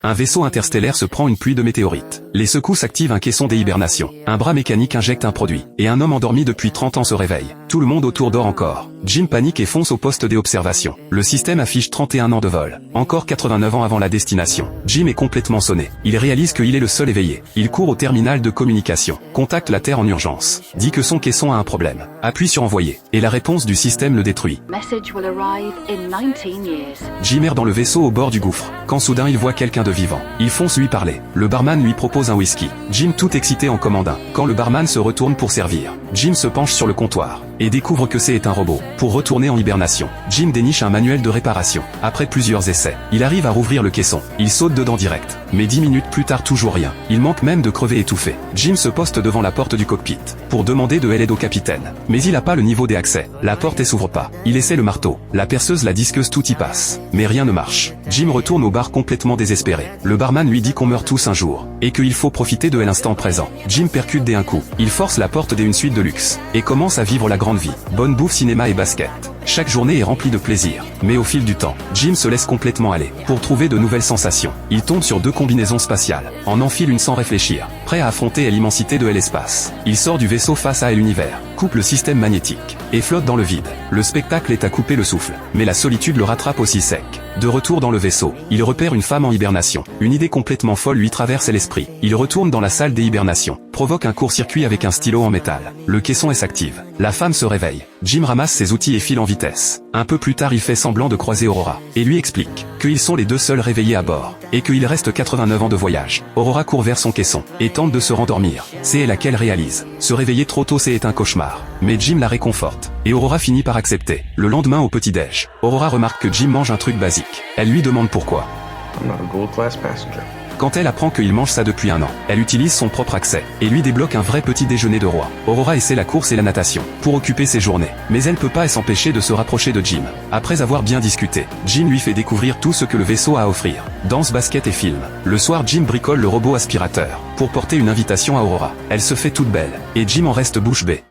Un vaisseau interstellaire se prend une pluie de météorites. Les secousses activent un caisson d'hibernation. Un bras mécanique injecte un produit. Et un homme endormi depuis 30 ans se réveille. Tout le monde autour dort encore. Jim panique et fonce au poste des observations. Le système affiche 31 ans de vol. Encore 89 ans avant la destination. Jim est complètement sonné. Il réalise qu'il est le seul éveillé. Il court au terminal de communication. Contacte la Terre en urgence. Dit que son caisson a un problème. Appuie sur envoyer. Et la réponse du système le détruit. Jim erre dans le vaisseau au bord du gouffre. Quand soudain il voit quelqu'un de vivant. Il fonce lui parler. Le barman lui propose un whisky. Jim tout excité en commande un. Quand le barman se retourne pour servir, Jim se penche sur le comptoir et découvre que c'est un robot. Pour retourner en hibernation, Jim déniche un manuel de réparation. Après plusieurs essais, il arrive à rouvrir le caisson. Il saute dedans direct. Mais 10 minutes plus tard toujours rien. Il manque même de crever étouffé. Jim se poste devant la porte du cockpit pour demander de l'aide au capitaine. Mais il n'a pas le niveau des accès. La porte s'ouvre pas. Il essaie le marteau, la perceuse, la disqueuse, tout y passe. Mais rien ne marche. Jim retourne au bar complètement désespéré. Le barman lui dit qu'on meurt tous un jour et qu'il faut profiter de l'instant présent. Jim percute d'un coup. Il force la porte d'une suite de luxe et commence à vivre la grande vie. Bonne bouffe, cinéma et basket. Chaque journée est remplie de plaisir. Mais au fil du temps, Jim se laisse complètement aller. Pour trouver de nouvelles sensations, il tombe sur 2 combinaisons spatiales. En enfile une sans réfléchir. Prêt à affronter l'immensité de l'espace. Il sort du vaisseau face à l'univers. Coupe le système magnétique. Et flotte dans le vide. Le spectacle est à couper le souffle. Mais la solitude le rattrape aussi sec. De retour dans le vaisseau, il repère une femme en hibernation. Une idée complètement folle lui traverse l'esprit. Il retourne dans la salle des hibernations. Provoque un court-circuit avec un stylo en métal. Le caisson s'active. La femme se réveille. Jim ramasse ses outils et file en vitesse. Un peu plus tard, il fait semblant de croiser Aurora et lui explique qu'ils sont les 2 seuls réveillés à bord et qu'il reste 89 ans de voyage. Aurora court vers son caisson et tente de se rendormir. C'est elle qu'elle réalise. Se réveiller trop tôt, c'est un cauchemar. Mais Jim la réconforte et Aurora finit par accepter. Le lendemain au petit-déj, Aurora remarque que Jim mange un truc basique. Elle lui demande pourquoi. I'm not a gold-class passenger. Quand elle apprend qu'il mange ça depuis 1 an, elle utilise son propre accès et lui débloque un vrai petit déjeuner de roi. Aurora essaie la course et la natation pour occuper ses journées, mais elle peut pas s'empêcher de se rapprocher de Jim. Après avoir bien discuté, Jim lui fait découvrir tout ce que le vaisseau a à offrir. Danse, basket et film. Le soir, Jim bricole le robot aspirateur pour porter une invitation à Aurora. Elle se fait toute belle et Jim en reste bouche bée.